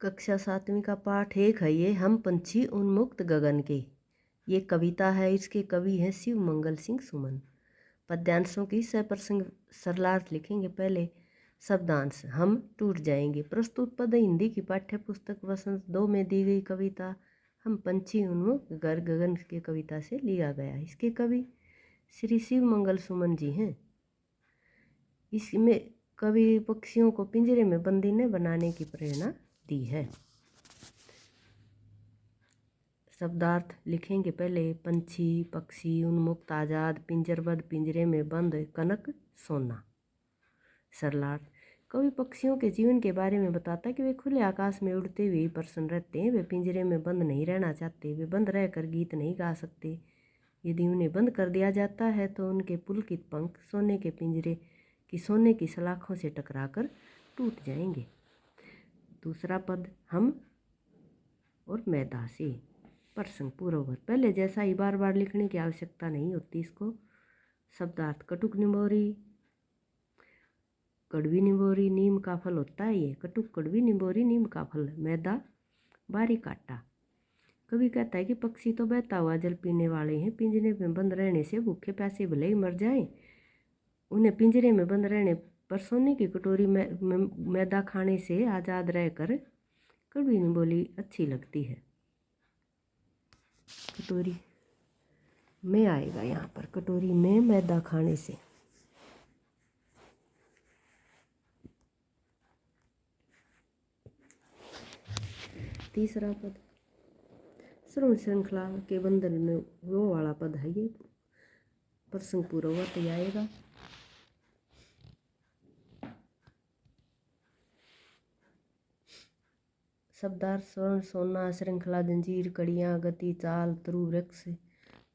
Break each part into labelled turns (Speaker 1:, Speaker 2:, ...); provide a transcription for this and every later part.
Speaker 1: कक्षा 7वीं का पाठ एक है ये हम पंछी उन्मुक्त गगन के। ये कविता है, इसके कवि हैं शिव मंगल सिंह सुमन। पद्यांशों की सप्रसंग सरलार्थ लिखेंगे। पहले शब्दांश हम टूट जाएंगे। प्रस्तुत पद हिंदी की पाठ्य पुस्तक वसंत 2 में दी गई कविता हम पंछी उन्मुक्त गगन के कविता से लिया गया। इसके कवि श्री शिव मंगल सुमन जी हैं। इसमें कवि पक्षियों को पिंजरे में बंदी न बनाने की प्रेरणा दी है। शब्दार्थ लिखेंगे। पहले पंछी पक्षी उन्मुक्त आज़ाद पिंजरबद्ध पिंजरे में बंद कनक सोना। सरलार्थ कवि पक्षियों के जीवन के बारे में बताता है कि वे खुले आकाश में उड़ते हुए ही प्रसन्न रहते हैं। वे पिंजरे में बंद नहीं रहना चाहते। वे बंद रहकर गीत नहीं गा सकते। यदि उन्हें बंद कर दिया जाता है तो उनके पुलकित पंख सोने के पिंजरे की सोने की सलाखों से टकराकर टूट जाएंगे। दूसरा पद हम और मैदा से प्रसंग पूर्ववत। पहले जैसा ही बार बार लिखने की आवश्यकता नहीं होती इसको। शब्दार्थ कटुक निम्बोरी कड़वी निम्बोरी नीम का फल होता है ये। कटुक कड़वी निम्बोरी नीम का फल। मैदा बारीक काटा। कवि कहता है कि पक्षी तो बहता हुआ जल पीने वाले हैं। पिंजरे में बंद रहने से भूखे प्यासे भले ही मर जाएं, उन्हें पिंजरे में बंद रहने पर सोने की कटोरी में मैदा खाने से आज़ाद रहकर कड़वी निम्बोली अच्छी लगती है। कटोरी में आएगा यहाँ पर, कटोरी में मैदा खाने से। तीसरा पद श्रवण श्रृंखला के बंधन में वो वाला पद है ये। प्रसंग पूर्ववत ही आएगा। शब्दार्थ स्वर्ण सोना श्रृंखला जंजीर कड़ियाँ गति चाल तरु वृक्ष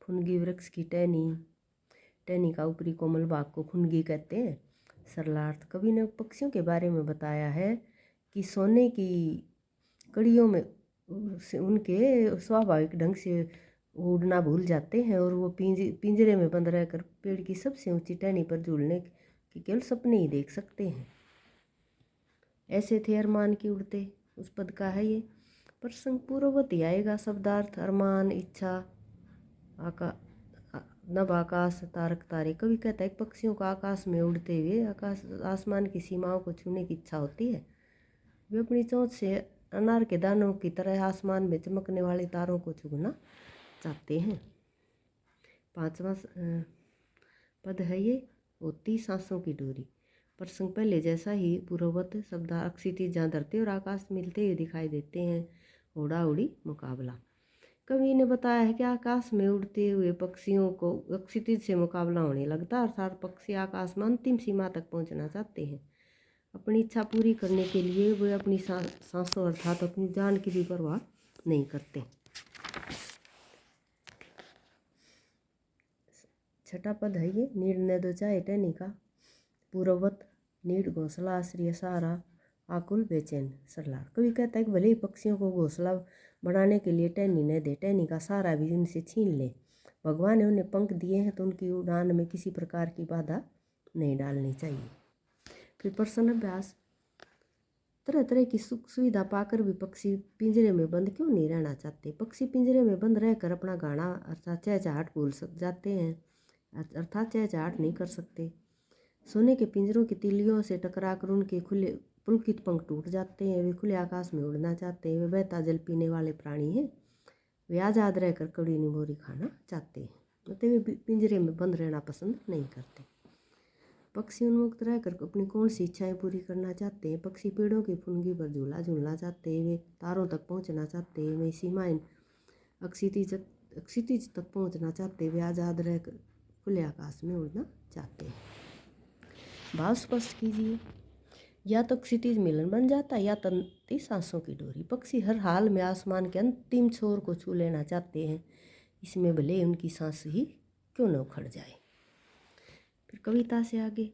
Speaker 1: फुनगी वृक्ष की टहनी। टहनी का ऊपरी कोमल भाग को फुनगी कहते हैं। सरलार्थ कवि ने पक्षियों के बारे में बताया है कि सोने की कड़ियों में उनके स्वाभाविक ढंग से उड़ना भूल जाते हैं और वो पिंजरे में बंद रहकर पेड़ की सबसे ऊंची टहनी पर झूलने के केवल सपने ही देख सकते हैं। ऐसे थे अरमान की उड़ते, उस पद का है ये। प्रसंग पूर्ववत ही आएगा। शब्दार्थ अरमान इच्छा नभ आकाश तारक तारे। कवि कहता है कि पक्षियों को आकाश में उड़ते हुए आसमान की सीमाओं को छूने की इच्छा होती है। वे अपनी चोंच से अनार के दानों की तरह आसमान में चमकने वाले तारों को छूना चाहते हैं। पांचवा पद है ये होती सांसों की डोरी। प्रसंग पहले जैसा ही पूर्ववत। शब्द अक्षितिज जहाँ धरती और आकाश मिलते हुए दिखाई देते हैं। उड़ा उड़ी मुकाबला। कवि ने बताया है कि आकाश में उड़ते हुए पक्षियों को अक्षितिज से मुकाबला होने लगता है, अर्थात पक्षी आकाश में अंतिम सीमा तक पहुंचना चाहते हैं। अपनी इच्छा पूरी करने के लिए वे अपनी सांसों अर्थात अपनी जान की भी परवाह नहीं करते। छठा पद है ये निर्णय दो चाहे टहनी का। पूर्ववत नीड घोंसला आश्रय सहारा आकुल बेचैन। सरलार कवि कहता है कि भले ही पक्षियों को घोंसला बढ़ाने के लिए टहनी न दे, टहनी का सहारा भी उनसे छीन ले। भगवान ने उन्हें पंख दिए हैं तो उनकी उड़ान में किसी प्रकार की बाधा नहीं डालनी चाहिए। फिर प्रश्न अभ्यास। तरह तरह की सुख सुविधा पाकर भी पक्षी पिंजरे में बंद क्यों नहीं रहना चाहते? पक्षी पिंजरे में बंद रहकर अपना गाना अर्थात चहचहाट भूल जाते हैं, अर्थात चहचहाट नहीं कर सकते। सोने के पिंजरों की तिलियों से टकराकर उनके खुले पुलकित पंख टूट जाते हैं। वे खुले आकाश में उड़ना चाहते हैं। वे बहता जल पीने वाले प्राणी हैं। वे आज़ाद रहकर कड़ी निमोरी खाना चाहते हैं, मतलब वे पिंजरे में बंद रहना पसंद नहीं करते। पक्षी उन्मुक्त रहकर अपनी कौन सी इच्छाएं पूरी करना चाहते हैं? पक्षी पेड़ों की फुनगी पर झूला झूलना चाहते हैं। वे तारों तक पहुंचना चाहते हैं। वे सीमाएं अक्षितिज तक पहुंचना चाहते हैं। वे आज़ाद रहकर खुले आकाश में उड़ना चाहते हैं। भाव स्पष्ट कीजिए। या तो क्षितिज मिलन बन जाता है या तंती सांसों की डोरी। पक्षी हर हाल में आसमान के अंतिम छोर को छू लेना चाहते हैं, इसमें भले उनकी सांस ही क्यों न उखड़ जाए। फिर कविता से आगे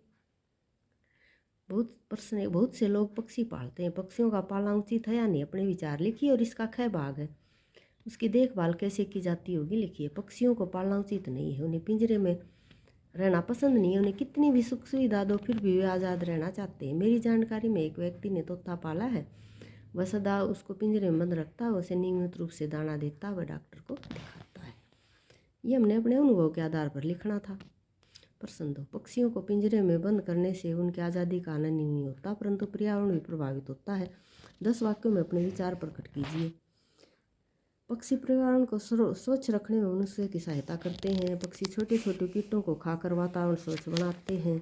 Speaker 1: बहुत से लोग पक्षी पालते हैं। पक्षियों का पालना उचित है या नहीं, अपने विचार लिखिए और इसका ख भाग है उसकी देखभाल कैसे की जाती होगी लिखिए। पक्षियों को पालना उचित नहीं है, उन्हें पिंजरे में रहना पसंद नहीं है। उन्हें कितनी भी सुख सुविधा दो फिर भी वे आज़ाद रहना चाहते हैं। मेरी जानकारी में एक व्यक्ति ने तोता पाला है। वह सदा उसको पिंजरे में बंद रखता है, उसे नियमित रूप से दाना देता है, वह डॉक्टर को दिखाता है। ये हमने अपने अनुभव के आधार पर लिखना था। प्रश्न 2, पक्षियों को पिंजरे में बंद करने से उनकी आज़ादी का आनंद नहीं होता परंतु पर्यावरण भी प्रभावित होता है। 10 वाक्यों में अपने विचार प्रकट कीजिए। पक्षी पर्यावरण को स्वच्छ रखने में मनुष्य की सहायता करते हैं। पक्षी छोटे छोटे कीटों को खाकर वातावरण स्वच्छ बनाते हैं।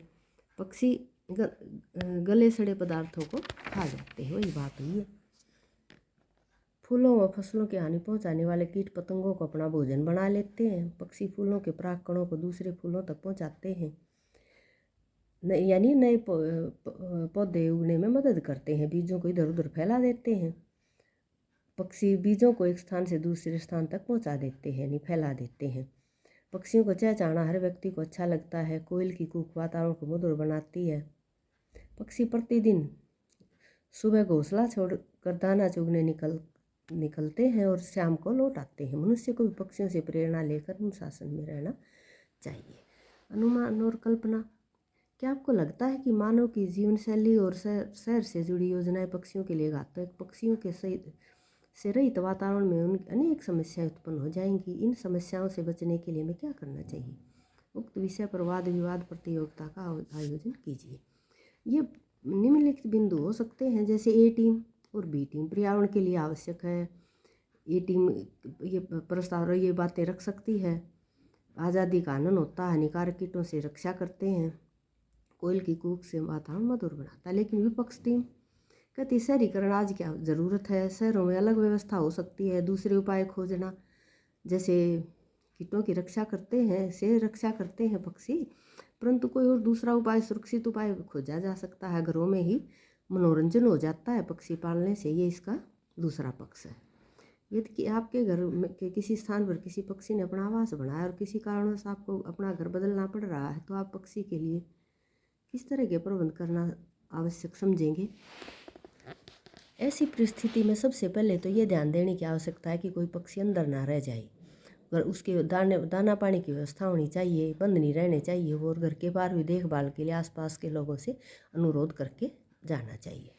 Speaker 1: पक्षी गले सड़े पदार्थों को खा जाते हैं, वही बात हुई है। फूलों व फसलों की हानि पहुंचाने वाले कीट पतंगों को अपना भोजन बना लेते हैं। पक्षी फूलों के परागकणों को दूसरे फूलों तक पहुंचाते हैं, यानी नए पौधे उगने में मदद करते हैं। बीजों को इधर उधर फैला देते हैं। पक्षी बीजों को एक स्थान से दूसरे स्थान तक पहुंचा देते हैं, यानी फैला देते हैं। पक्षियों को चहचहाना हर व्यक्ति को अच्छा लगता है। कोयल की कूक वातावरण को मधुर बनाती है। पक्षी प्रतिदिन सुबह घोंसला छोड़कर दाना चुगने निकलते हैं और शाम को लौट आते हैं। मनुष्य को भी पक्षियों से प्रेरणा लेकर अनुशासन में रहना चाहिए। अनुमान और कल्पना। क्या आपको लगता है कि मानव की जीवन शैली और शहर से जुड़ी योजनाएं पक्षियों के लिए घातक है? पक्षियों के से रहित वातावरण में अनेक समस्याएं उत्पन्न हो जाएंगी। इन समस्याओं से बचने के लिए हमें क्या करना चाहिए? उक्त विषय पर वाद विवाद प्रतियोगिता का आयोजन कीजिए। ये निम्नलिखित बिंदु हो सकते हैं, जैसे ए टीम और बी टीम पर्यावरण के लिए आवश्यक है। ए टीम ये प्रस्ताव ये बातें रख सकती है। आज़ादी का आनंद होता है, हानिकारक कीटों से रक्षा करते हैं, कोयल की कूक से वातावरण मधुर बनाता है। लेकिन विपक्ष टीम कहती शहरीकरण आज क्या ज़रूरत है, शहरों में अलग व्यवस्था हो सकती है, दूसरे उपाय खोजना, जैसे कीटों की रक्षा करते हैं, से रक्षा करते हैं पक्षी, परंतु कोई और दूसरा उपाय, सुरक्षित उपाय खोजा जा सकता है। घरों में ही मनोरंजन हो जाता है पक्षी पालने से, ये इसका दूसरा पक्ष है। यदि कि आपके घर में के किसी स्थान पर किसी पक्षी ने अपना आवास बनाया और किसी कारणवश आपको अपना घर बदलना पड़ रहा है, तो आप पक्षी के लिए किस तरह के प्रबंध करना आवश्यक समझेंगे? ऐसी परिस्थिति में सबसे पहले तो ये ध्यान देने की आवश्यकता है कि कोई पक्षी अंदर ना रह जाए। और उसके दाना पानी की व्यवस्था होनी चाहिए, बंद नहीं रहने चाहिए। और घर के बाहर भी देखभाल के लिए आसपास के लोगों से अनुरोध करके जाना चाहिए।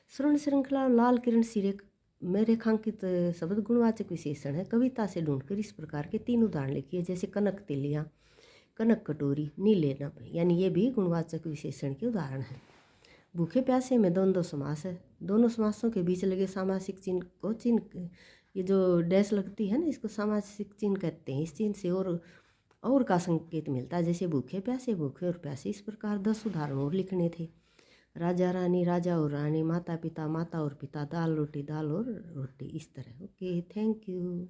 Speaker 1: स्वर्ण श्रृंखला लाल किरण सिरे में रेखांकित शब्द गुणवाचक विशेषण है। कविता से ढूंढकर इस प्रकार के 3 उदाहरण लिखिए, जैसे कनक तिलियाँ, कनक कटोरी, नीले नभ, यानी ये भी गुणवाचक विशेषण के उदाहरण हैं। भूखे प्यासे में द्वंद्व समास है। दोनों समासों के बीच लगे सामासिक चिन्ह को ये जो डैश लगती है ना, इसको सामासिक चिन्ह कहते हैं। इस चिन्ह से और का संकेत मिलता है, जैसे भूखे प्यासे, भूखे और प्यासे। इस प्रकार 10 उदाहरण और लिखने थे। राजा रानी, राजा और रानी, माता पिता, माता और पिता, दाल रोटी, दाल और रोटी, इस तरह। Okay, thank you.